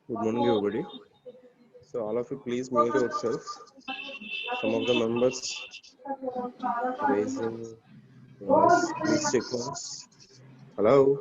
Good morning, everybody. So, all of you, please mute yourself. Some of the members raising voice. Please check once. Hello.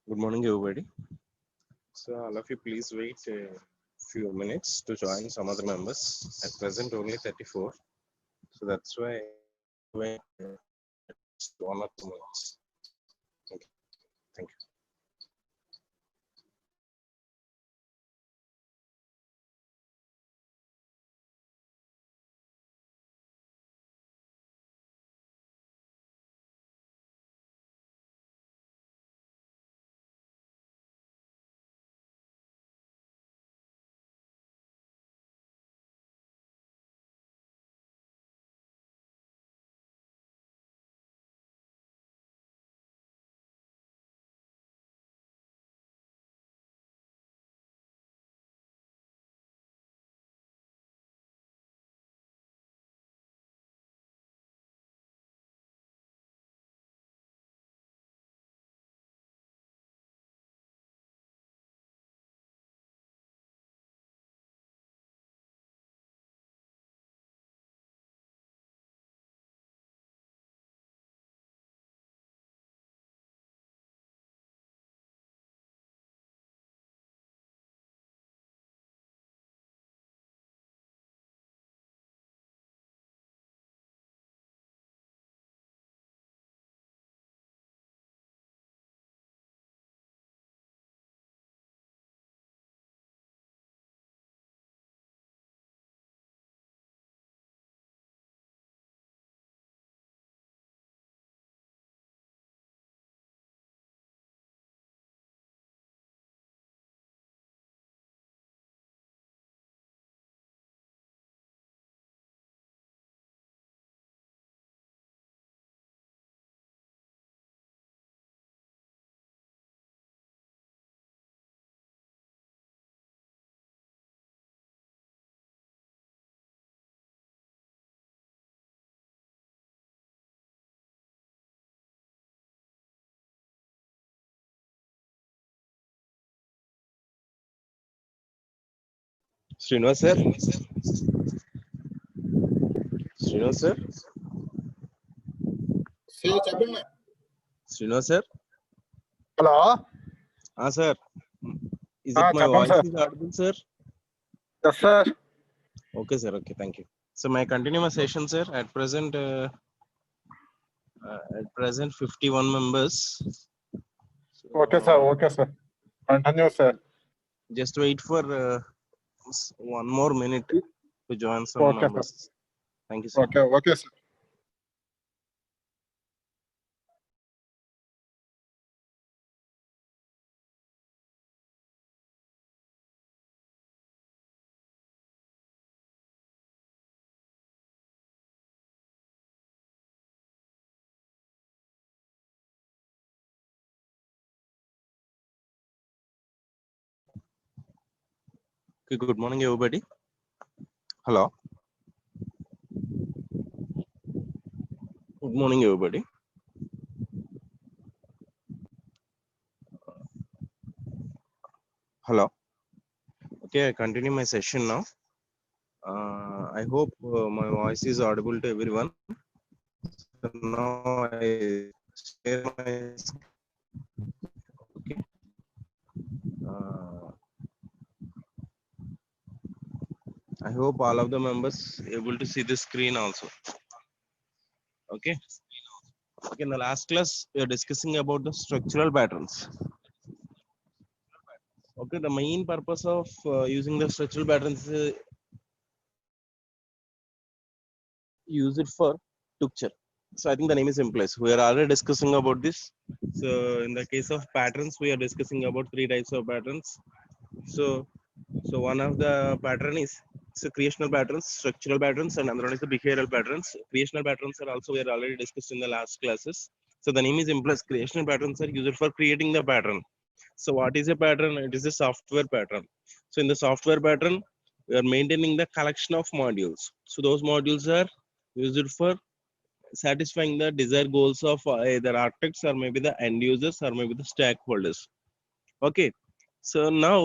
Good morning, everybody. So, all of you, please wait a few minutes to join some other members. At present, only 34. So that's why wait 1 or 2 minutes. Okay. Thank you. Srinivas sir. Srinivas sir. చెప్పండి. Srinivas sir. Hello Sir. Is it my చెప్పండి voice sir. is audible, sir? Yes sir. Okay, sir. Okay, thank you. So, may I continue my session, sir? At present, 51 members. So, okay sir. Okay sir. Continue sir. just wait for one more minute to join some Okay, members. Thank you, sir. Okay okay sir. Okay, good morning, everybody. Hello. Good morning, everybody. Hello. Okay, I continue my session now. I hope my voice is audible to everyone. So now I share my okay. I hope all of the members able to see the screen also. Okay. Okay, in the last class we are discussing about the structural patterns. Okay, the main purpose of using the structural patterns is use it for picture. So I think the name is implies. We are already discussing about this. So in the case of patterns, we are discussing about 3 types of patterns. So one of the pattern is creational patterns, structural patterns, and another one is the behavioral patterns. Creational patterns are also we are already discussed in the last classes. So the name is implies. Creational patterns are used for creating the pattern. So what is a pattern? It is a software pattern. So in the software pattern, we are maintaining the collection of modules. So those modules are used for satisfying the desired goals of either architects or maybe the end users or maybe the stakeholders. Okay. So now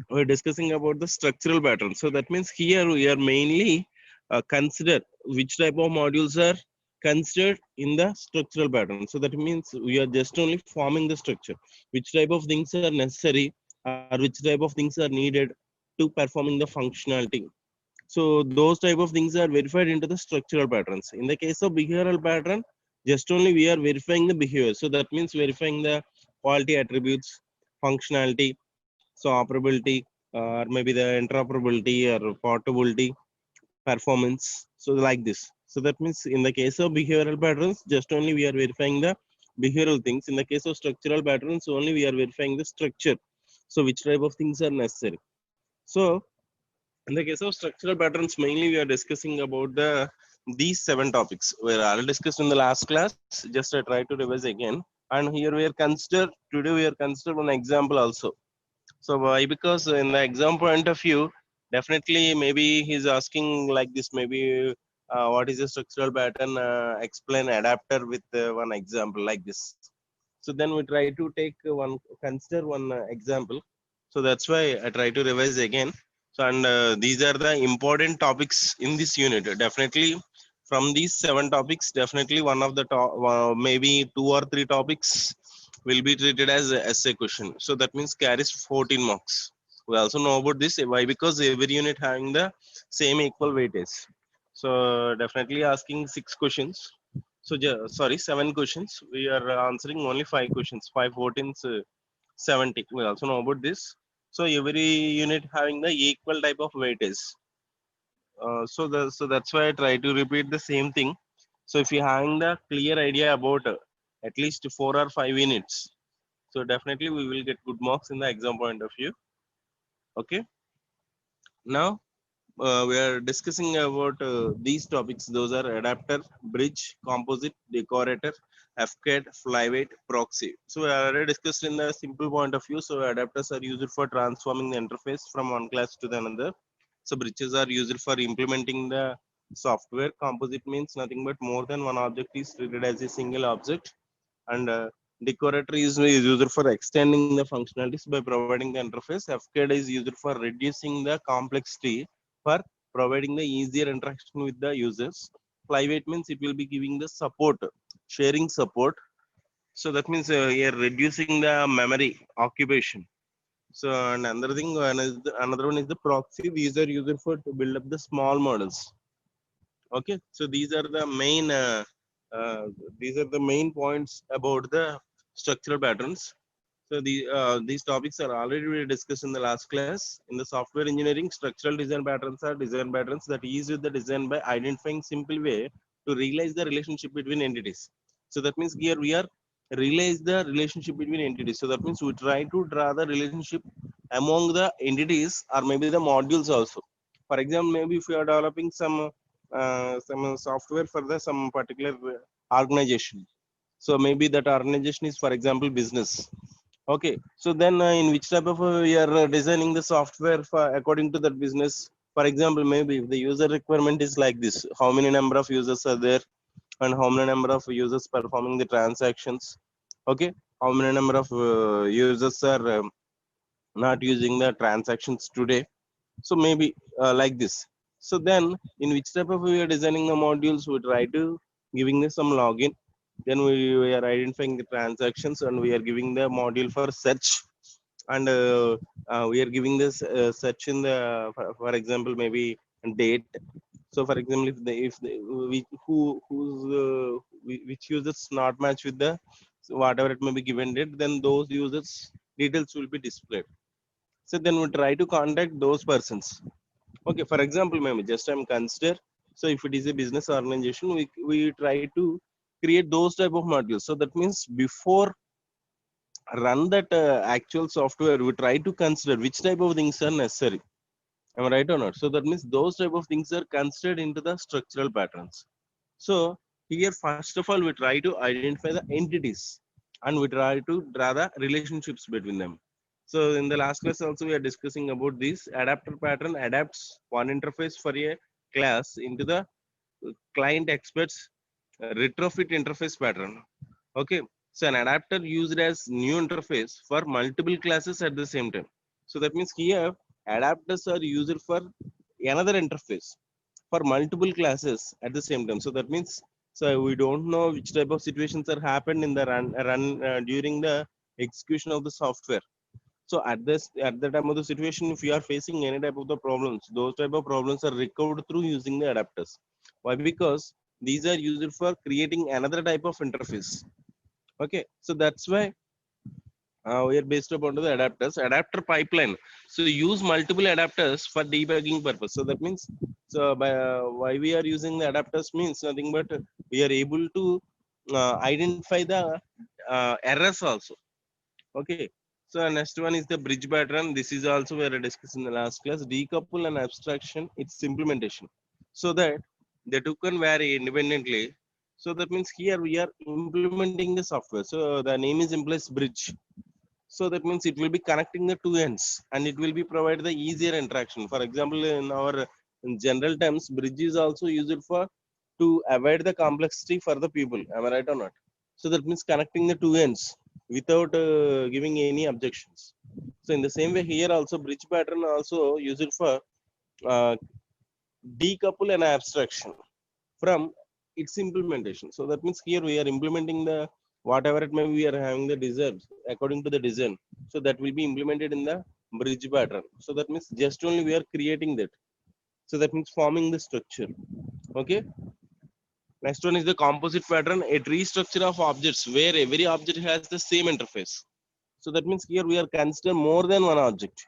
we're discussing about the structural pattern. So that means here we are mainly consider which type of modules are considered in the structural pattern. So that means we are just only forming the structure. Which type of things are necessary or which type of things are needed to performing the functionality. So those type of things are verified into the structural patterns. In the case of behavioral pattern, just only we are verifying the behavior. So that means verifying the quality attributes, functionality, so operability, or maybe the interoperability or portability, performance. So like this. So that means in the case of behavioral patterns, just only we are verifying the behavioral things. In the case of structural patterns, only we are verifying the structure. So which type of things are necessary. So in the case of structural patterns, mainly we are discussing about these 7 topics. We are already discussed in the last class. Just I try to revise again. And here we are consider today we are consider one example also. So why? Because in the exam point of view, definitely maybe he's asking like this. Maybe what is a structural pattern? Explain adapter with one example like this. So then we try to take consider one example. So that's why I try to revise again. So and these are the important topics in this unit. Definitely from these 7 topics, definitely one of the top, maybe 2 or 3 topics will be treated as a essay question. So that means carries 14 marks. We also know about this. Why? Because every unit having the same equal weightage. So definitely asking 6 questions. So sorry, 7 questions. We are answering only 5 questions. 5 14 70. We also know about this. So every unit having the equal type of weightage. So that's why I try to repeat the same thing. So if you having the clear idea about at least 4 or 5 units, so definitely we will get good marks in the exam point of view. Okay. Now we are discussing about these topics. Those are adapter, bridge, composite, decorator, FCAD, flyweight, proxy. So we already discussed in the simple point of view. So adapters are used for transforming the interface from one class to the another. So bridges are used for implementing the software. Composite means nothing but more than one object is treated as a single object. And Decorator is used for extending the functionalities by providing the interface. FCAD is used for reducing the complexity for providing the easier interaction with the users. Flyweight means it will be giving the support, sharing support. So that means you're reducing the memory occupation. So and another thing, another one is the proxy. These are used for to build up the small models. Okay, so uh, these are the main points about the structural patterns. So these topics are already we discussed in the last class. In the software engineering, structural design patterns are design patterns that ease with the design by identifying simple way to realize the relationship between entities. So that means here we are realize the relationship between entities. So that means we try to draw the relationship among the entities or maybe the modules also. For example, maybe if you are developing some software for the some particular organization. So maybe that organization is, for example, business. Okay, so then in which type of you are designing the software for according to that business? For example, maybe if the user requirement is like this, how many number of users are there, and how many number of users performing the transactions? Okay, how many number of users are not using the transactions today? So maybe like this. So then, in which type of we are designing the modules, we try to giving them some login. Then we are identifying the transactions and we are giving the module for search, and we are giving this search in the for example maybe date. So for example, if the which users not match with the whatever it may be given date, then those users details will be displayed. So then we try to contact those persons. Okay, for example, maybe just I'm consider. So if it is a business organization, we try to create those type of modules. So that means before run that actual software, we try to consider which type of things are necessary. Am I right or not? So that means those type of things are considered into the structural patterns. So here, first of all, we try to identify the entities and we try to draw the relationships between them. So in the last class also we are discussing about this adapter pattern adapts one interface for a class into the client experts retrofit interface pattern. Okay, so an adapter used as new interface for multiple classes at the same time. So that means here adapters are used for another interface for multiple classes at the same time. So that means so we don't know which type of situations are happened in the run during the execution of the software. So at the time of the situation, if you are facing any type of the problems, those type of problems are recovered through using the adapters. Why? Because these are used for creating another type of interface. Okay, so that's why we are based upon the adapters adapter pipeline. So use multiple adapters for debugging purpose. So that means so by why we are using the adapters means nothing but we are able to identify the errors also. Okay, so next one is the bridge pattern. This is also we are discussing in the last class. Decouple and abstraction its implementation so that they token vary independently. So that means here we are implementing the software. So the name is implies bridge. So that means it will be connecting the two ends and it will be provide the easier interaction. For example, in our in general terms, bridge is also used for to avoid the complexity for the people. Am I right or not? So that means connecting the two ends without giving any objections. So in the same way here also bridge pattern also used for uh, decouple an abstraction from its implementation. So that means here we are implementing the whatever it may be, we are having the design according to the design. So that will be implemented in the bridge pattern. So that means just only we are creating that. So that means forming the structure. Okay. Next one is the composite pattern, a tree structure of objects where every object has the same interface. So that means here we are consider more than one object.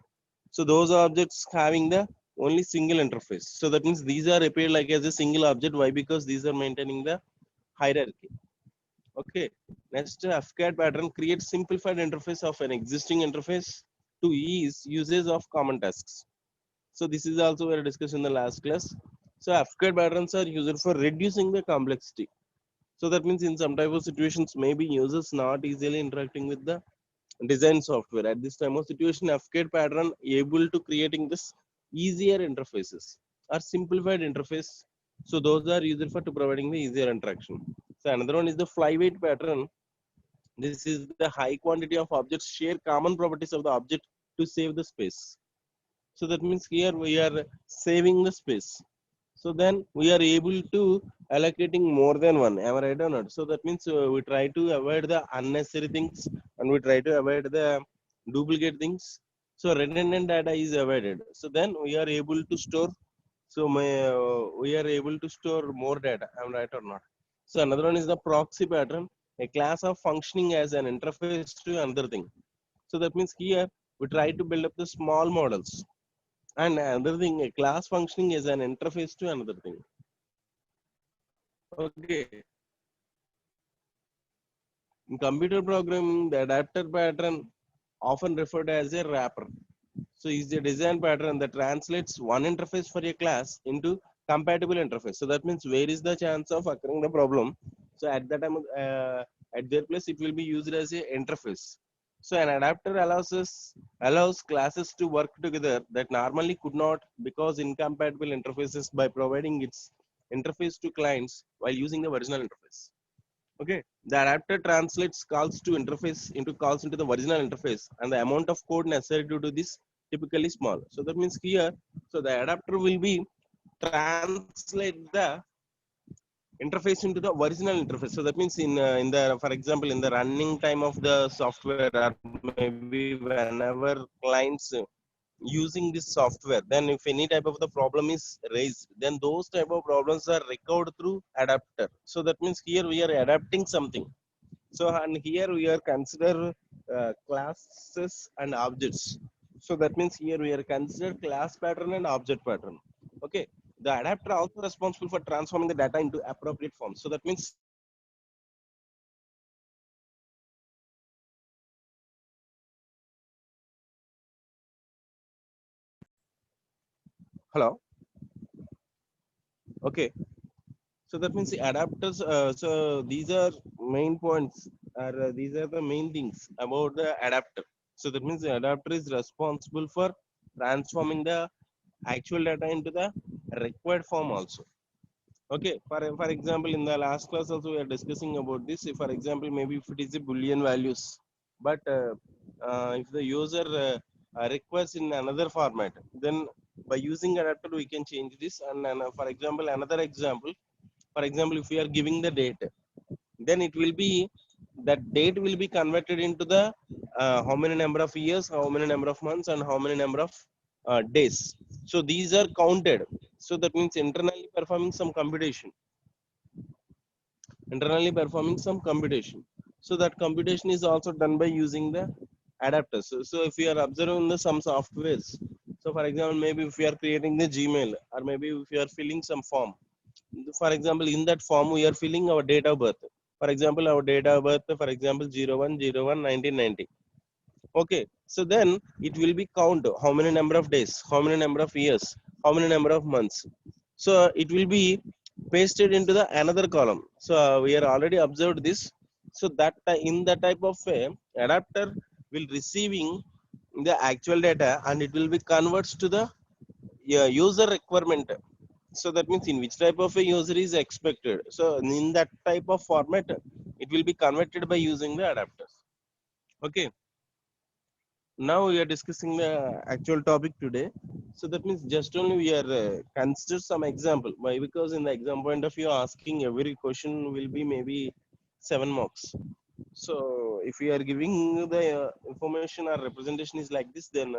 So those objects having the only single interface. So that means these are appeared like as a single object. Why? Because these are maintaining the hierarchy. Okay. Next, FCAD pattern creates simplified interface of an existing interface to ease usage of common tasks. So this is also we discussed in the last class. So FCAD patterns are used for reducing the complexity. So that means in some type of situations, maybe users not easily interacting with the design software. At this time of situation, FCAD pattern able to creating this easier interfaces or simplified interface. So those are used for to providing the easier interaction. So another one is the flyweight pattern This is the high quantity of objects share common properties of the object to save the space. So that means here we are saving the space. So then we are able to allocating more than one. Am I right or not? So that means we try to avoid the unnecessary things and we try to avoid the duplicate things. So redundant data is avoided. So then we are able to store. So we are able to store more data. Am I right or not? So another one is the proxy pattern, a class of functioning as an interface to another thing. So that means here we try to build up the small models. And another thing, a class functioning is an interface to another thing. Okay. In computer programming, the adapter pattern, often referred as a wrapper. So is a design pattern that translates one interface for a class into compatible interface. So that means where is the chance of occurring the problem? So at that time, at their place, it will be used as a interface. So an adapter allows classes to work together that normally could not because incompatible interfaces by providing its interface to clients while using the original interface. Okay, the adapter translates calls to interface into calls into the original interface, and the amount of code necessary to do this typically small. So that means here, so the adapter will be translate the interface into the original interface. So that means in the for example in the running time of the software or maybe whenever clients using this software, then if any type of the problem is raised, then those type of problems are recovered through adapter. So that means here we are adapting something. So and here we are consider classes and objects. So that means here we are consider class pattern and object pattern. Okay, the adapter also responsible for transforming the data into appropriate form. So that means hello. Okay, so that means the adapters. So these are main points, or these are the main things about the adapter. So that means the adapter is responsible for transforming the actual data into the required form also. Okay, for example, in the last class also we are discussing about this. If, for example, maybe if it is a boolean values, but if the user requires in another format, then by using adapter we can change this. And for example, another example, for example, if we are giving the date, then it will be that date will be converted into the how many number of years, how many number of months, and how many number of days. So these are counted. So that means internally performing some computation. So that computation is also done by using the adapters. So if you are observing the some softwares, so for example maybe if we are creating the gmail, or maybe if you are filling some form, for example in that form we are filling our date of birth. For example our date of birth, for example 01/01/1990. Okay, so then it will be count how many number of days, how many number of years, how many number of months. So it will be pasted into the another column. So we are already observed this. So that in that type of way, adapter will receiving the actual data and it will be converts to the user requirement. So that means in which type of a user is expected. So in that type of format, it will be converted by using the adapters. Okay, now we are discussing the actual topic today. So that means just only we are consider some example. Why? Because in the exam point of view, asking every question will be maybe 7 marks. So if we are giving the information or representation is like this, then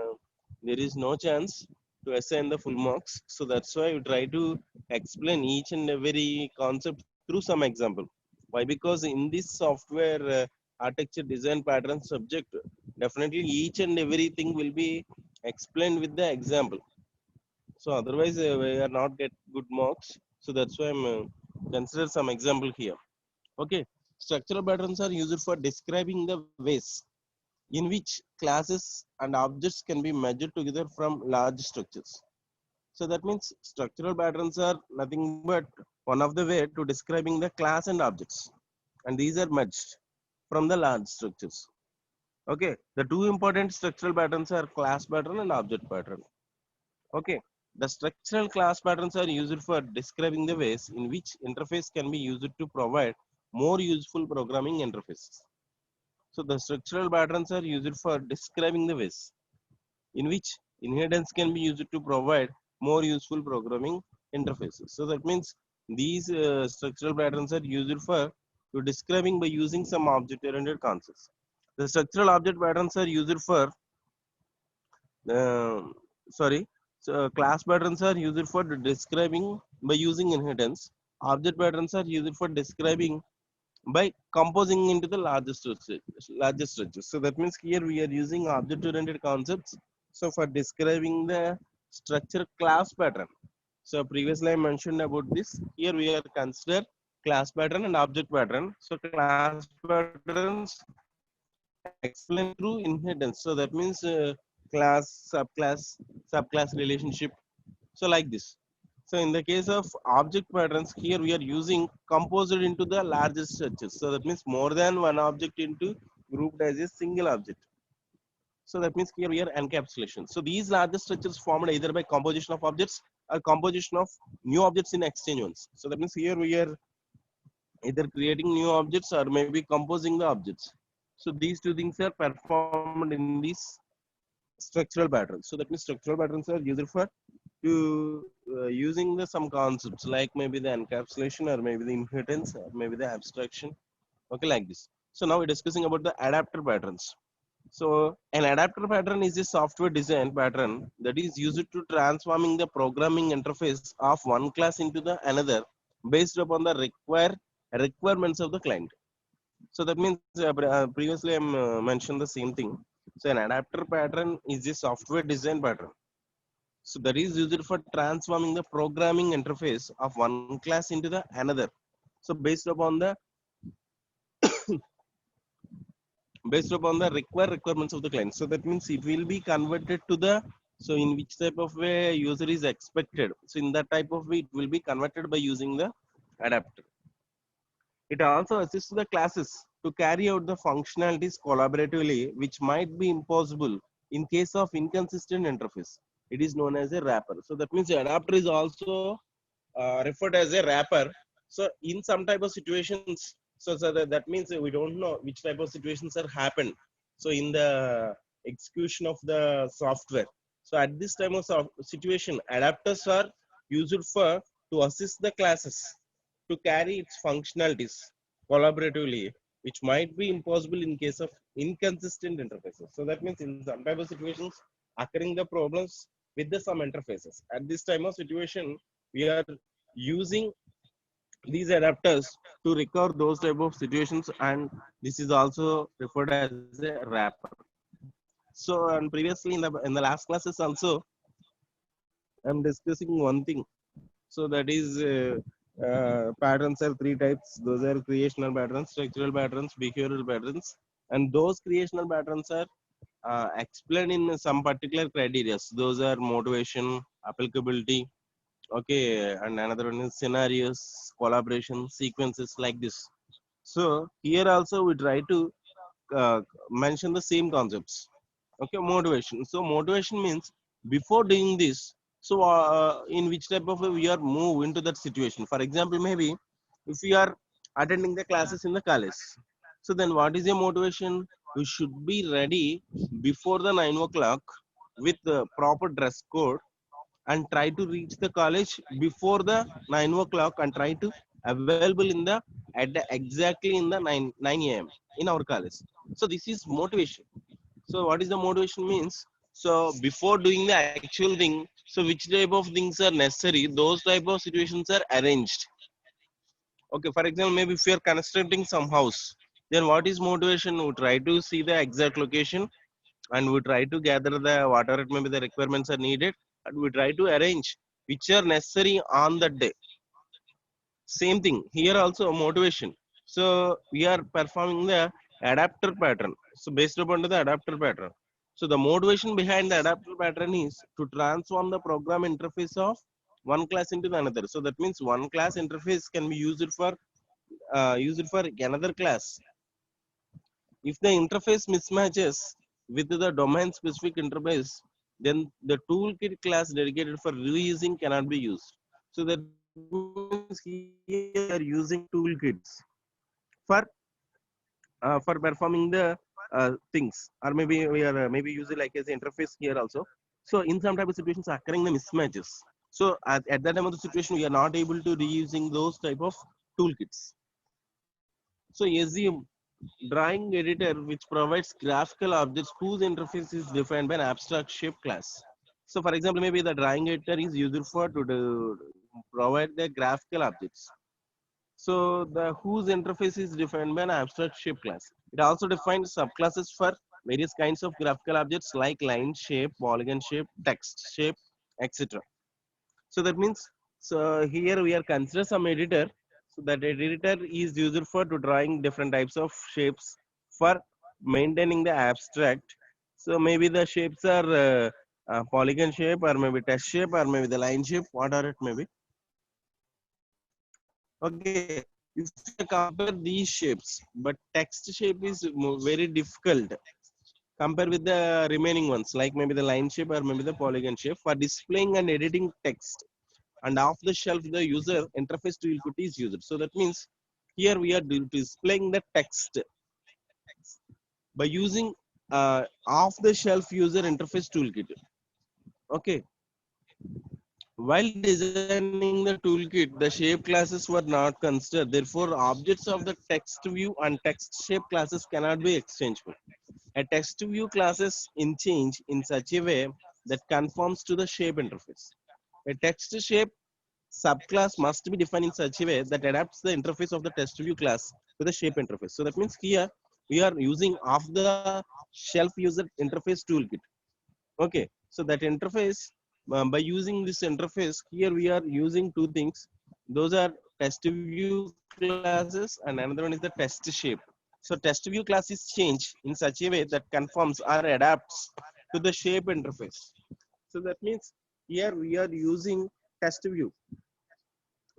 there is no chance to assign the full marks. So that's why we try to explain each and every concept through some example. Why? Because in this software architecture design pattern subject, definitely each and everything will be explained with the example. So otherwise we are not get good marks. So that's why I'm consider some example here. Okay, structural patterns are used for describing the ways in which classes and objects can be measured together from large structures. So that means structural patterns are nothing but one of the way to describing the class and objects, and these are merged from the large structures. Okay, the two important structural patterns are class pattern and object pattern. Okay, the structural class patterns are used for describing the ways in which interface can be used to provide more useful programming interfaces. So the structural patterns are used for describing the ways in which inheritance can be used to provide more useful programming interfaces. So that means these structural patterns are used for to describing by using some object-oriented concepts. The structural object patterns are used for uh, sorry. So class patterns are used for describing by using inheritance. Object patterns are used for describing by composing into the largest structures. So that means here we are using object-oriented concepts. So for describing the structure class pattern. So previously I mentioned about this. Here we are consider class pattern and object pattern. So class patterns explain through inheritance. So that means class, subclass relationship. So like this. So in the case of object patterns, here we are using composed into the largest structures. So that means more than one object into grouped as a single object. So that means here we are encapsulation. So these largest structures formed either by composition of objects or composition of new objects in exchange ones. So that means here we are either creating new objects or maybe composing the objects. So these two things are performed in these structural patterns. So that means structural patterns are used for to using the some concepts like maybe the encapsulation or maybe the inheritance or maybe the abstraction. Okay, like this. So now we're discussing about the adapter patterns. So an adapter pattern is a software design pattern that is used to transforming the programming interface of one class into the another based upon the requirements of the client. So that means previously I mentioned the same thing. So an adapter pattern is a software design pattern. So that is used for transforming the programming interface of one class into the another. So based upon the requirements of the client. So that means it will be converted to the so in which type of way user is expected. So in that type of way it will be converted by using the adapter. It also assists the classes to carry out the functionalities collaboratively, which might be impossible in case of inconsistent interface. It is known as a wrapper. So that means the adapter is also referred as a wrapper. So in some type of situations, that means we don't know which type of situations are happened. So in the execution of the software. So at this time of situation, adapters are used for to assist the classes to carry its functionalities collaboratively, which might be impossible in case of inconsistent interfaces. So that means in some type of situations occurring the problems with the some interfaces. At this time of situation, we are using these adapters to recover those type of situations, and this is also referred as a wrapper. So and previously in the last classes also I'm discussing one thing. So that is patterns are three types. Those are creational patterns, structural patterns, behavioral patterns, and those creational patterns are explained in some particular criteria. Those are motivation, applicability, okay, and another one is scenarios, collaboration, sequences, like this. So here also we try to mention the same concepts. Okay, motivation. So motivation means before doing this, so in which type of way we are move into that situation. For example, maybe if we are attending the classes in the college, so then what is your motivation? We should be ready before the 9 o'clock with the proper dress code and try to reach the college before the 9 o'clock and try to available in the at the exactly in the 9 a.m. in our college. So this is motivation. So what is the motivation means? So before doing the actual thing, so which type of things are necessary, those type of situations are arranged. Okay, for example, maybe if you are constructing some house, then what is motivation? We try to see the exact location and we try to gather the whatever it may be the requirements are needed, and we try to arrange which are necessary on that day. Same thing here also motivation. So we are performing the adapter pattern. So based upon the adapter pattern, so the motivation behind the adapter pattern is to transform the program interface of one class into the another. So that means one class interface can be used for another class. If the interface mismatches with the domain specific interface, then the toolkit class dedicated for reusing cannot be used. So that means here we are using toolkits for performing the things, or maybe we are maybe using like as interface here also. So in some type of situations occurring the mismatches. So at that time of the situation, we are not able to reusing those type of toolkits. So assume drawing editor which provides graphical objects whose interface is defined by an abstract shape class. So for example, maybe the drawing editor is used for to provide the graphical objects. So the whose interface is defined by an abstract shape class. It also defines subclasses for various kinds of graphical objects like line shape, polygon shape, text shape, etc. So that means, so here we are consider some editor. So that editor is used for to drawing different types of shapes for maintaining the abstract. So maybe the shapes are polygon shape, or maybe text shape, or maybe the line shape, whatever it may be. Okay, if you compare these shapes, but text shape is very difficult compare with the remaining ones, like maybe the line shape or maybe the polygon shape for displaying and editing text. And off the shelf, the user interface toolkit is used. So that means here we are displaying the text by using off the shelf user interface toolkit. Okay. While designing the toolkit, the shape classes were not considered. Therefore, objects of the text view and text shape classes cannot be exchangeable. A text view classes in change in such a way that conforms to the shape interface. A text shape subclass must be defined in such a way that adapts the interface of the text view class to the shape interface. So that means here we are using off the shelf user interface toolkit. Okay, so that interface, by using this interface, here we are using two things. Those are test view classes, and another one is the test shape. So test view class is changed in such a way that conforms or adapts to the shape interface. So that means here we are using test view.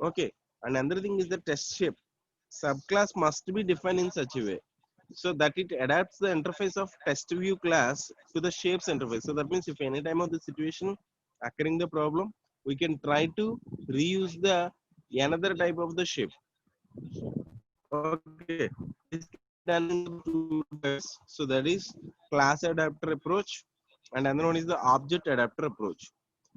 Okay, and another thing is the test shape. Subclass must be defined in such a way so that it adapts the interface of test view class to the shapes interface. So that means if any time of the situation occurring the problem, we can try to reuse the another type of the shape. Okay, this can be done in the two ways. So that is class adapter approach, and another one is the object adapter approach.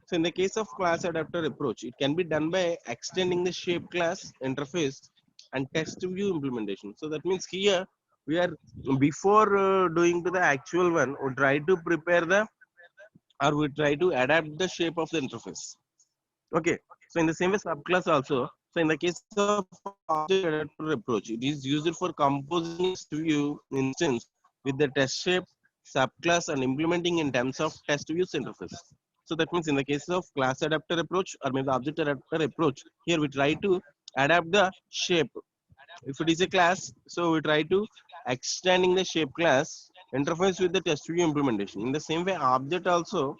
So in the case of class adapter approach, it can be done by extending the shape class interface and text view implementation. So that means here we are before doing to the actual one, we try to prepare the or we try to adapt the shape of the interface. Okay. So in the same way subclass also. So in the case of object adapter approach, it is used for composing a text view instance with the test shape subclass and implementing in terms of test views interface. So that means in the case of class adapter approach or maybe the object adapter approach, here we try to adapt the shape. If it is a class, so we try to extending the shape class interface with the test view implementation. In the same way, object also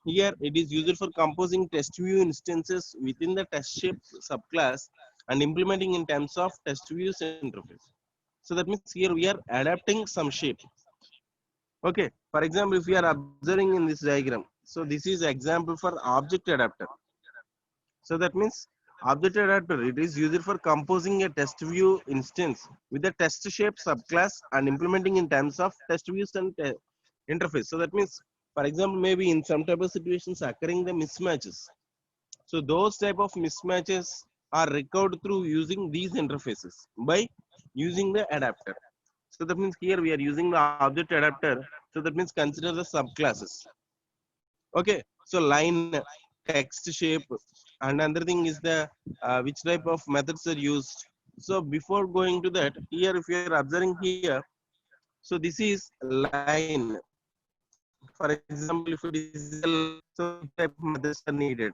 here it is used for composing test view instances within the test shape subclass and implementing in terms of test views interface. So that means here we are adapting some shape. Okay, for example, if we are observing in this diagram, so this is example for object adapter. So that means object adapter, it is used for composing a test view instance with the test shape subclass and implementing in terms of test views and interface. So that means, for example, maybe in some type of situations occurring the mismatches. So those type of mismatches are recovered through using these interfaces by using the adapter. So that means here we are using the object adapter. So that means consider the subclasses. Okay, so line, text shape, and another thing is the which type of methods are used. So before going to that, here if you are observing here, so this is line. For example, if it is a line, so which type of methods are needed?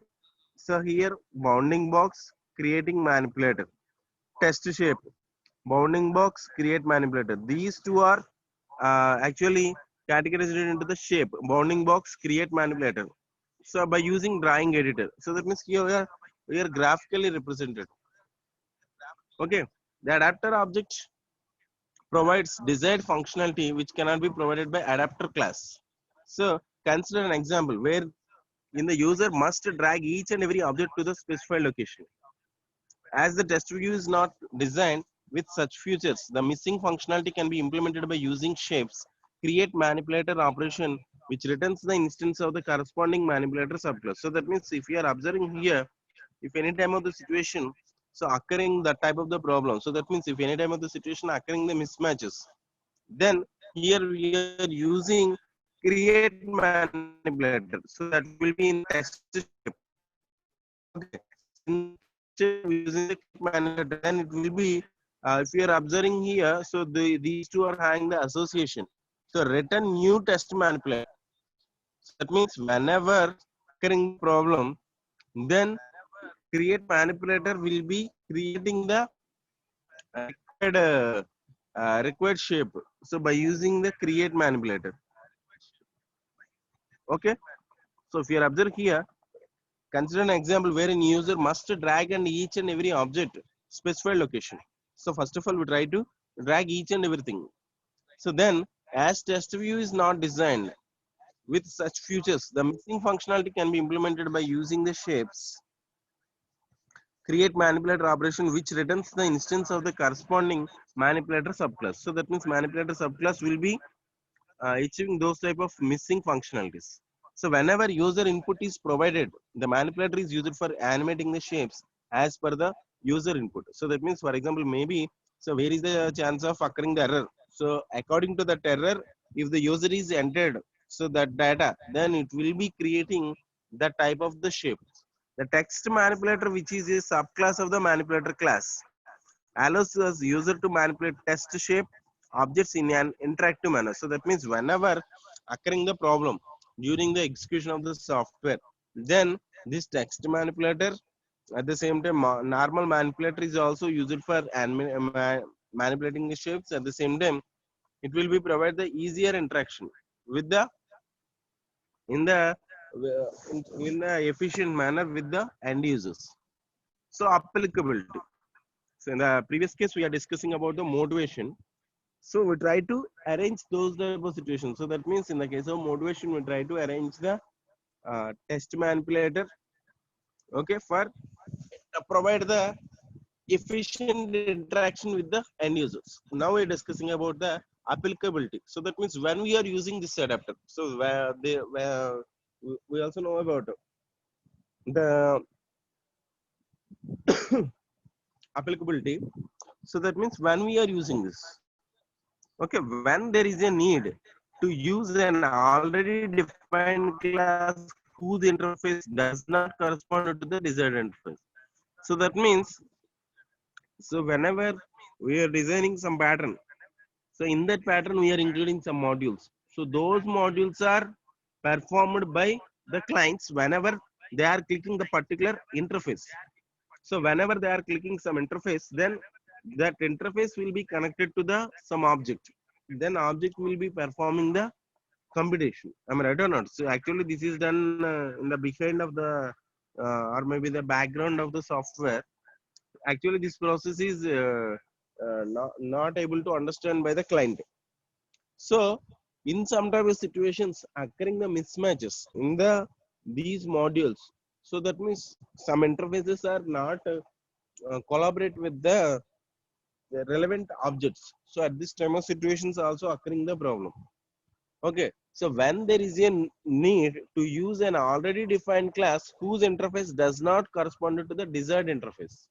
So here bounding box, creating manipulator, test shape, bounding box, create manipulator. These two are actually categorized into the shape, bounding box, create manipulator. So by using drawing editor, so that means here we are graphically represented. Okay, the adapter object provides desired functionality which cannot be provided by adapter class. So consider an example where in the user must drag each and every object to the specified location. As the test view is not designed with such features, the missing functionality can be implemented by using shapes create manipulator operation which returns the instance of the corresponding manipulator subclass. So that means if you are observing here, if any time of the situation, so occurring that type of the problem. So that means if any time of the situation occurring the mismatches, then here we are using create manipulator. So that will be in the text shape. Okay. Using the create manipulator, then it will be if you are observing here, so these two are having the association. So return new test manipulator. So that means whenever occurring the problem, then create manipulator will be creating the required shape. So by using the create manipulator. Okay. So if you are observing here, consider an example wherein user must drag and each and every object specified location. So first of all, we try to drag each and everything. So then, as test view is not designed with such features, the missing functionality can be implemented by using the shapes create manipulator operation which returns the instance of the corresponding manipulator subclass. So that means manipulator subclass will be achieving those type of missing functionalities. So whenever user input is provided, the manipulator is used for animating the shapes as per the user input. So that means, for example, maybe, so where is the chance of occurring the error? So according to that error, if the user is entered, so that data, then it will be creating the type of the shape. The text manipulator, which is a subclass of the manipulator class, allows us user to manipulate test shape objects in an interactive manner. So that means whenever occurring the problem during the execution of the software, then this text manipulator at the same time normal manipulator is also used for manipulating the shapes. At the same time, it will be provide the easier interaction with the in the in the efficient manner with the end users. So applicability. So in the previous case, we are discussing about the motivation. So we try to arrange those type of situations. So that means in the case of motivation, we try to arrange the test manipulator, okay, for provide the efficient interaction with the end users. Now we're discussing about the applicability. So that means when we are using this adapter, so where we also know about the applicability. So that means when we are using this, okay, when there is a need to use an already defined class whose interface does not correspond to the desired interface. So that means, so whenever we are designing some pattern, so in that pattern we are including some modules. So those modules are performed by the clients whenever they are clicking the particular interface. So whenever they are clicking some interface, then that interface will be connected to the some object. Then object will be performing the computation. Am I right or not? So actually, this is done in the behind of the or maybe the background of the software. Actually, this process is not able to understand by the client. So in some type of situations, occurring the mismatches in the these modules. So that means some interfaces are not collaborate with the relevant objects. So at this time of situations also occurring the problem. Okay. So when there is a need to use an already defined class whose interface does not correspond to the desired interface.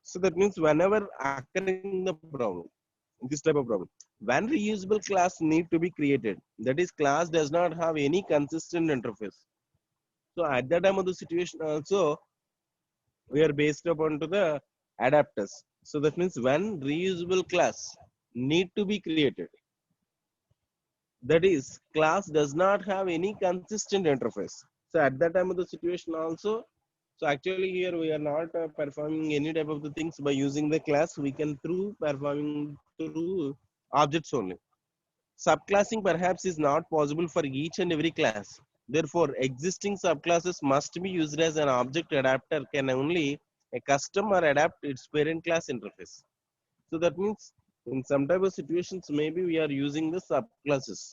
So that means whenever occurring the problem, this type of problem, when reusable class need to be created, that is class does not have any consistent interface. So at that time of the situation also, we are based upon to the adapters. So that means when reusable class need to be created, that is class does not have any consistent interface. So at that time of the situation also, so actually here we are not performing any type of the things by using the class. We can through performing through objects only. Subclassing perhaps is not possible for each and every class. Therefore, existing subclasses must be used as an object adapter can only a custom or adapt its parent class interface. So that means in some type of situations, maybe we are using the subclasses.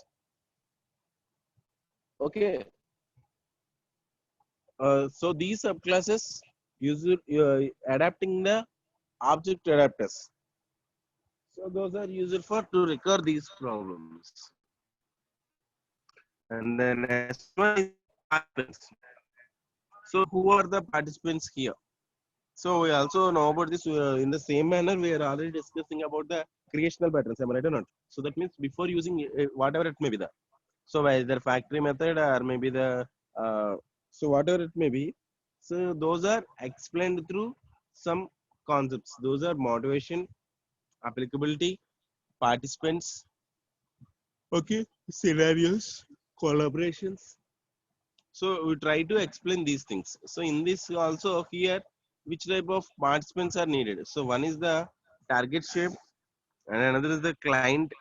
Okay. So these subclasses use adapting the object adapters. So those are used for to recur these problems. And the next one is participants. So who are the participants here? So we also know about this in the same manner. We are already discussing about the creational patterns. Am I right or not? So that means before using whatever it may be the, so either factory method or maybe the uh, so whatever it may be. So those are explained through some concepts. Those are motivation, applicability, participants, okay, scenarios, collaborations. So we try to explain these things. So in this also here, which type of participants are needed? So one is the target shape, and another is the client,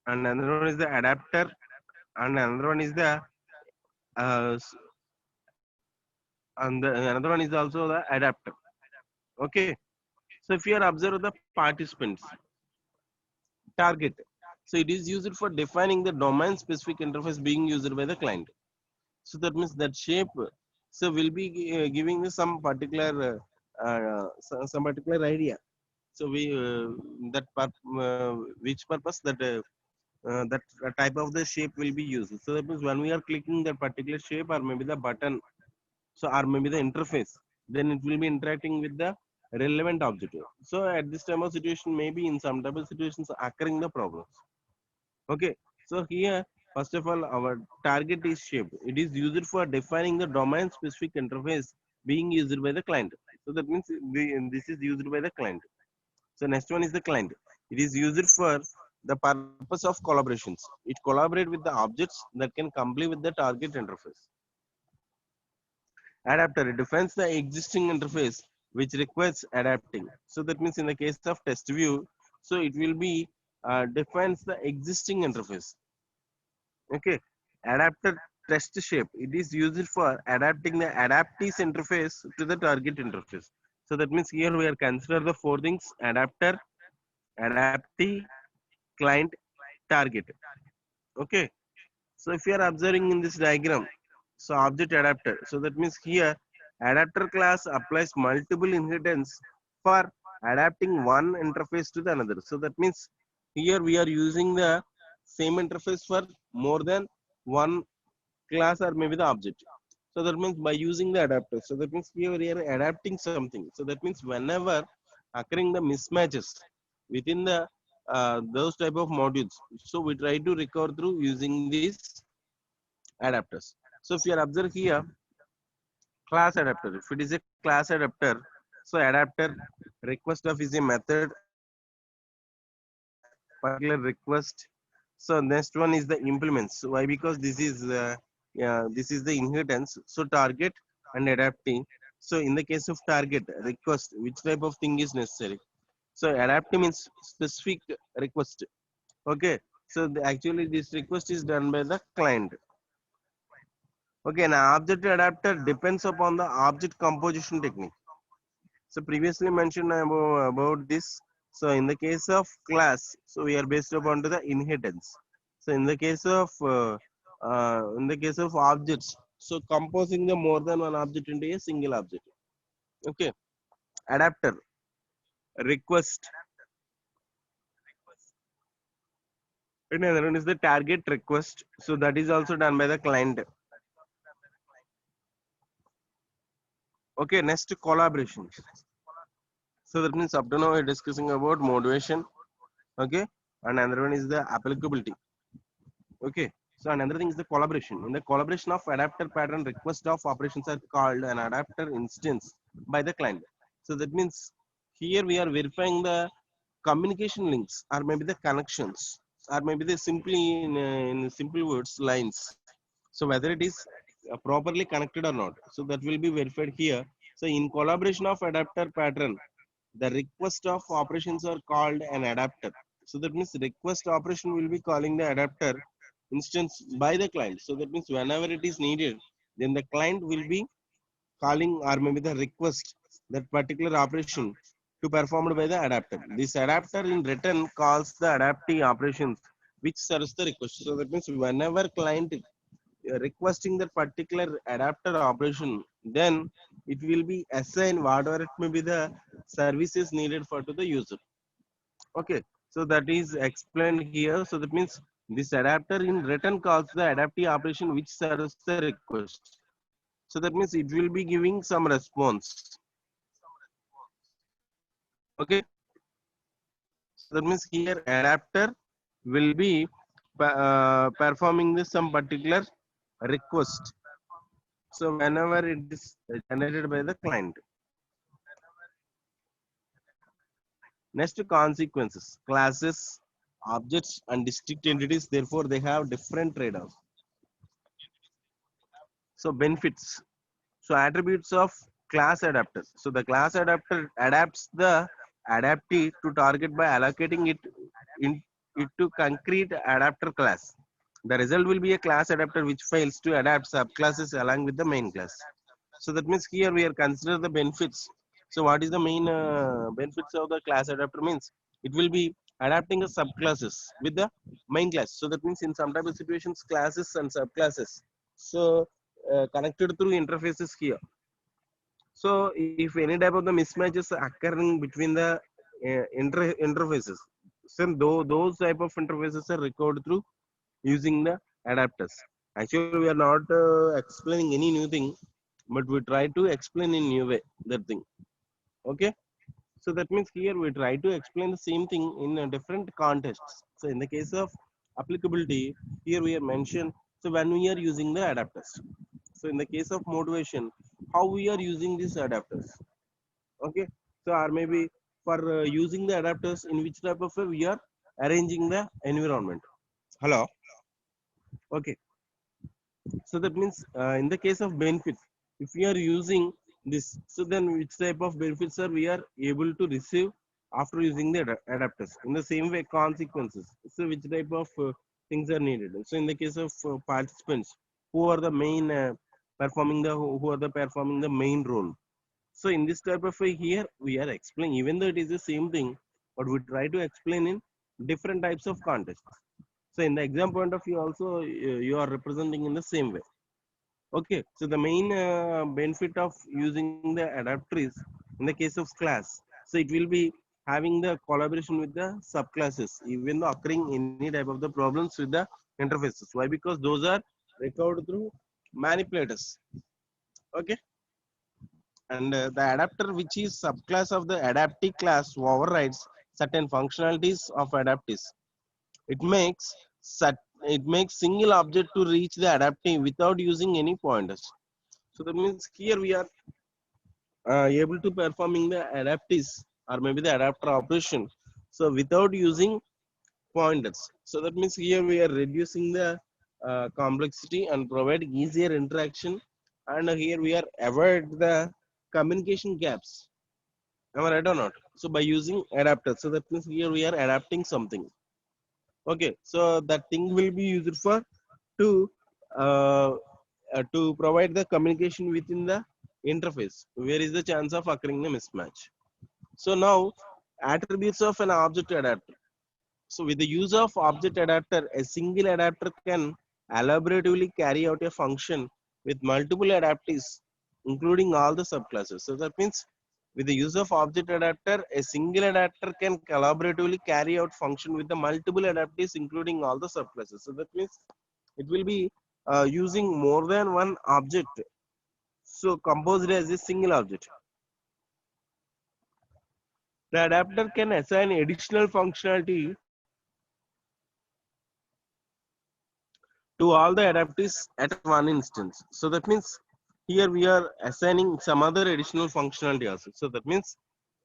and another one is the adapter, and another one is the uh, s- and another one is also the adapter. Okay. So if you are observe the participants, target. So it is used for defining the domain specific interface being used by the client. So that means that shape so will be giving you some particular some particular idea. So we that which purpose that type of the shape will be used. So that means when we are clicking that particular shape or maybe the button, so or maybe the interface, then it will be interacting with the relevant object. So at this time of situation, maybe in some type of situations occurring the problems. Okay, so here, first of all, our target is shape. It is used for defining the domain specific interface being used by the client. So that means this is used by the client. So next one is the client. It is used for the purpose of collaborations. It collaborate with the objects that can complete with the target interface. Adapter, it defines the existing interface which requires adapting. So that means in the case of test view, so it will be defines the existing interface. Okay, adapter test shape. It is used for adapting the adaptee's interface to the target interface. So that means here we are consider the four things: adapter, adaptee, client, target. Okay. So if you are observing in this diagram, so object adapter. So that means here adapter class applies multiple inheritance for adapting one interface to the another. So that means here we are using the same interface for more than one class or maybe the object. So that means by using the adapter. So that means here we are adapting something. So that means whenever occurring the mismatches within the those type of modules, so we try to recover through using these adapters. So if you are observe here, class adapter. If it is a class adapter, so adapter request of is a method, particular request. So next one is the implements. Why? Because this is yeah, this is the inheritance. So target and adapting. So in the case of target request, which type of thing is necessary? So adapting means specific request. Okay. So actually this request is done by the client. Okay, now object adapter depends upon the object composition technique. So previously mentioned about this. So in the case of class, so we are based upon to the inheritance. So in the case of objects, so composing the more than one object into a single object. Okay, adapter request. And another one is the target request. So that is also done by the client. Okay, next collaboration. So that means up to now we're discussing about motivation. Okay, and another one is the applicability. Okay, so another thing is the collaboration. In the collaboration of adapter pattern, request of operations are called an adapter instance by the client. So that means here we are verifying the communication links or maybe the connections or maybe the simply in simple words lines. So whether it is properly connected or not. So that will be verified here. So in collaboration of adapter pattern, the request of operations are called an adapter. So that means request operation will be calling the adapter instance by the client. So that means whenever it is needed, then the client will be calling or maybe the request that particular operation to performed by the adapter. This adapter in return calls the adaptee operations which serves the request. So that means whenever client requesting that particular adapter operation, then it will be assigned whatever it may be the services needed for to the user. Okay, so that is explained here. So that means This adapter in return calls the adaptive operation which serves the request. So that means it will be giving some response. Okay. So that means here adapter will be performing this some particular request. So whenever it is generated by the client. Next, consequences. Classes, objects, and distinct entities. Therefore, they have different trade-offs. So benefits. So attributes of class adapter. So the class adapter adapts the adaptee to target by allocating it to concrete adapter class. The result will be a class adapter which fails to adapt subclasses along with the main class. So that means here we are consider the benefits. So what is the main benefits of the class adapter means? It will be adapting the subclasses with the main class. So that means in some type of situations, classes and subclasses. So connected through interfaces here. So if any type of the mismatches occurring between the interfaces, so those type of interfaces are recovered through using the adapters. Actually, we are not explaining any new thing, but we try to explain in new way that thing. Okay. So that means here we try to explain the same thing in a different contexts. So in the case of applicability, here we have mentioned, so when we are using the adapters. So in the case of motivation, how we are using these adapters. Okay. So or maybe for using the adapters in which type of way we are arranging the environment. Hello. Okay. So that means in the case of benefits, if we are using this, so then which type of benefits are we are able to receive after using the adapters? In the same way, consequences. So which type of things are needed? So in the case of participants, who are the main performing the who are the performing the main role? So in this type of way here, we are explaining, even though it is the same thing, but we try to explain in different types of contexts. So in the exam point of view also, you are representing in the same way. Okay, so the main benefit of using the adapter is in the case of class. So it will be having the collaboration with the subclasses, even though occurring any type of the problems with the interfaces. Why? Because those are recovered through manipulators. Okay, and the adapter, which is subclass of the adaptive class, overrides certain functionalities of adaptees. It makes it makes single object to reach the adaptive without using any pointers. So that means here we are able to performing the adaptees or maybe the adapter operation. So without using pointers. So that means here we are reducing the complexity and provide easier interaction. And here we are avoid the communication gaps. Am I right or not? So by using adapters, so that means here we are adapting something. Okay, so that thing will be used for to uh, to provide the communication within the interface. Where is the chance of occurring a mismatch? So now attributes of an object adapter. So with the use of object adapter, a single adapter can elaboratively carry out a function with multiple adapters, including all the subclasses. So that means with the use of object adapter, a single adapter can collaboratively carry out function with the multiple adapters, including all the subclasses. So that means it will be using more than one object. So composed as a single object. The adapter can assign additional functionality to all the adapters at one instance. So that means here we are assigning some other additional functionality also. So that means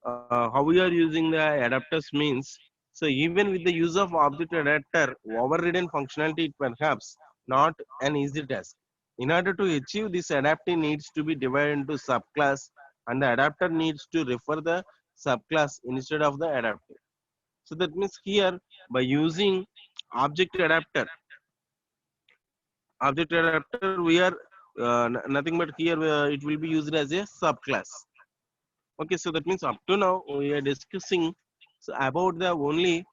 how we are using the adapters means, so even with the use of object adapter, overridden functionality perhaps not an easy task. In order to achieve this, adapter needs to be divided into subclass, and the adapter needs to refer the subclass instead of the adapter. So that means here by using object adapter, we are nothing but here it will be used as a subclass. Okay, so that means up to now we are discussing so about the only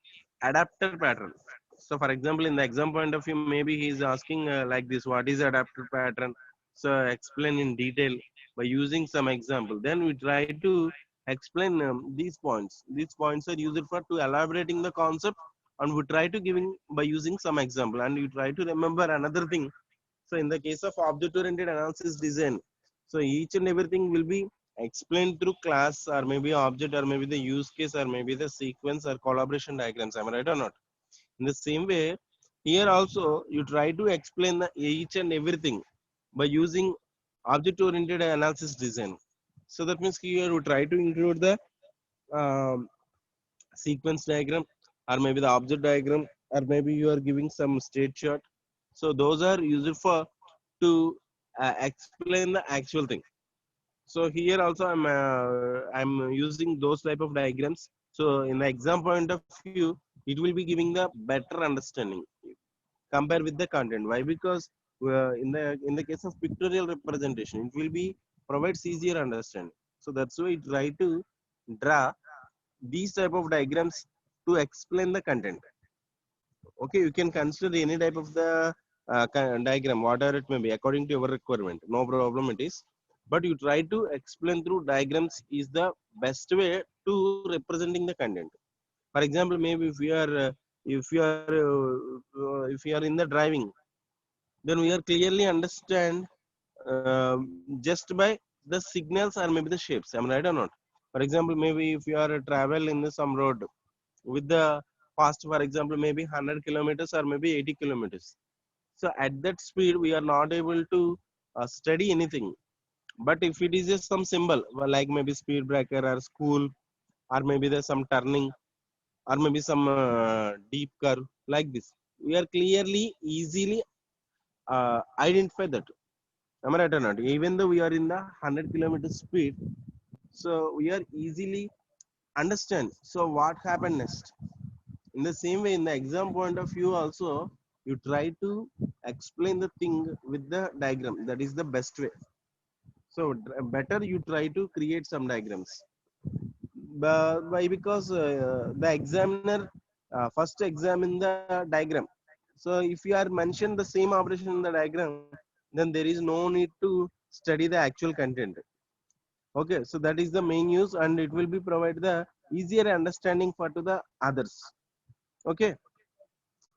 adapter pattern. So for example, in the exam point of view, maybe he is asking like this: what is adapter pattern? So explain in detail by using some example. Then we try to explain these points. These points are used for to elaborating the concept and we try to giving by using some example, and you try to remember another thing. So in the case of object oriented analysis design, so each and everything will be explained through class or maybe object or maybe the use case or maybe the sequence or collaboration diagrams. Am I right or not? In the same way, here also you try to explain the each and everything by using object oriented analysis design. So that means here we try to include the um, sequence diagram or maybe the object diagram or maybe you are giving some state chart. So those are used for to explain the actual thing. So here also I'm using those type of diagrams. So in the exam point of view, it will be giving the better understanding compare with the content. Why? Because in the case of pictorial representation, it will be provides easier understanding. So that's why I try to draw these type of diagrams to explain the content. Okay, you can consider any type of the diagram, whatever it may be, according to your requirement. No problem, it is. But you try to explain through diagrams is the best way to representing the content. For example, maybe if you are in the driving, then we are clearly understand just by the signals or maybe the shapes. Am I right or not? For example, maybe if you are travel in some road with the fast, for example, maybe 100 kilometers or maybe 80 kilometers. So at that speed, we are not able to study anything. But if it is just some symbol, well, like maybe speed breaker or school, or maybe there's some turning, or maybe some deep curve like this, we are clearly, easily identify that. Am I right or not? Even though we are in the 100 kilometer speed, so we are easily understand. So what happened next? In the same way, in the exam point of view also, you try to explain the thing with the diagram. That is the best way. So better you try to create some diagrams. Why? Because the examiner first examine the diagram. So if you are mentioned the same operation in the diagram, then there is no need to study the actual content. Okay, so that is the main use, and it will be provide the easier understanding for to the others. Okay,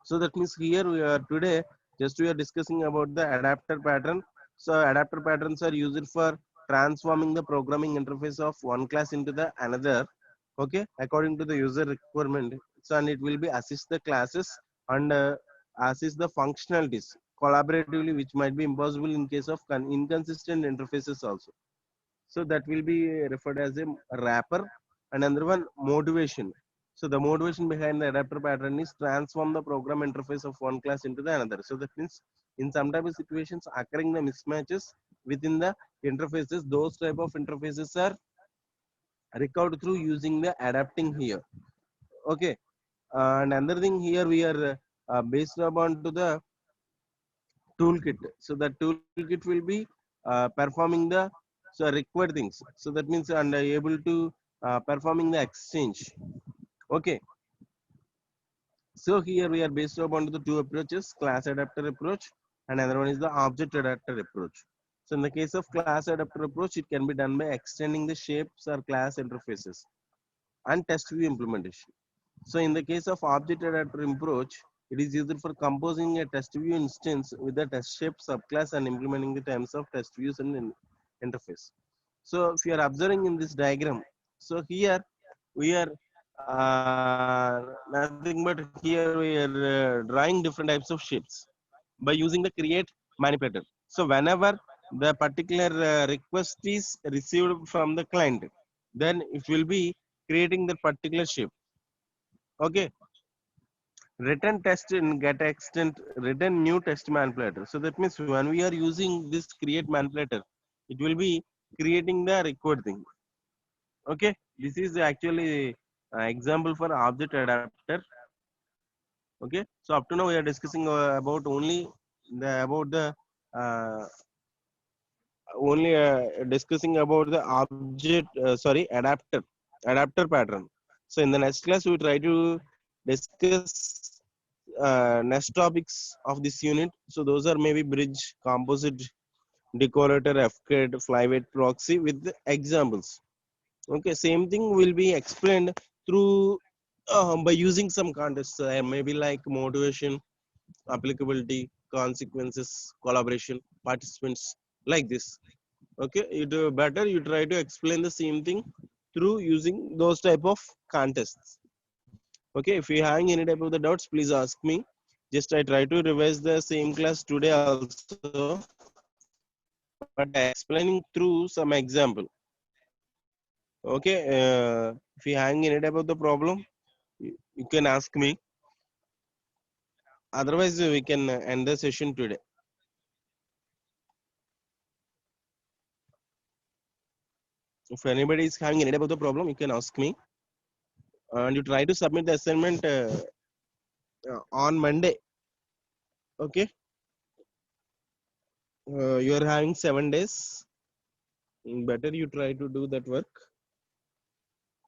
so that means here we are today just we are discussing about the adapter pattern. So adapter patterns are used for transforming the programming interface of one class into the another. Okay, according to the user requirement. So and it will be assist the classes and assist the functionalities collaboratively, which might be impossible in case of inconsistent interfaces also. So that will be referred as a wrapper. And another one, motivation. So the motivation behind the adapter pattern is transform the program interface of one class into the another. So that means in some type of situations occurring the mismatches within the interfaces, those type of interfaces are recovered through using the adapting here. Okay, and another thing here we are based upon to the toolkit. So the toolkit will be performing the so required things. So that means and able to performing the exchange. Okay, so here we are based upon the two approaches, class adapter approach, and another one is the object adapter approach. So in the case of class adapter approach, it can be done by extending the shapes or class interfaces and test view implementation. So in the case of object adapter approach, it is used for composing a test view instance with the test shape subclass and implementing the terms of test views and interface. So if you are observing in this diagram, so here we are nothing but here we are drawing different types of shapes by using the create manipulator. So whenever the particular request is received from the client, then it will be creating the particular shape. Okay, return test in get extent return new test manipulator. So that means when we are using this create manipulator, it will be creating the required thing. Okay, this is actually example for object adapter. Okay, so up to now we are discussing about only the about the uh, only discussing about the object sorry adapter pattern. So in the next class we try to discuss next topics of this unit. So those are maybe bridge, composite, decorator, fcad, flyweight proxy with the examples. Okay, same thing will be explained through by using some contests, maybe like motivation, applicability, consequences, collaboration, participants, like this. Okay, you do better. You try to explain the same thing through using those type of contests. Okay, if you having any type of the doubts, please ask me. Just I try to revise the same class today also, but I explaining through some example. Okay, if you having any type of the problem, you can ask me. Otherwise, we can end the session today. If anybody is having any type of the problem, you can ask me. And you try to submit the assignment on Monday. Okay, you are having 7 days. Better you try to do that work.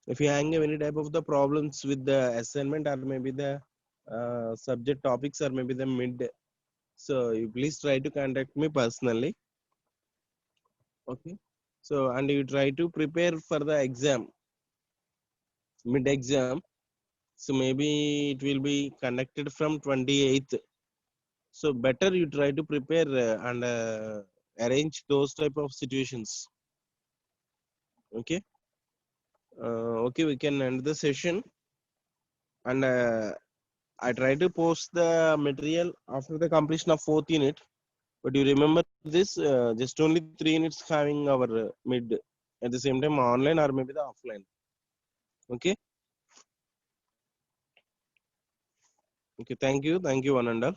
If you hang any type of the problems with the assignment or maybe the subject topics or maybe the mid, so you please try to contact me personally. Okay, so and you try to prepare for the exam, mid exam. So maybe it will be conducted from 28th. So better you try to prepare and arrange those type of situations. Okay, okay, we can end the session. And I try to post the material after the completion of 4th unit. But you remember this, just only 3 units having our mid at the same time online or maybe the offline. Okay. Okay. Thank you. Thank you, one and all.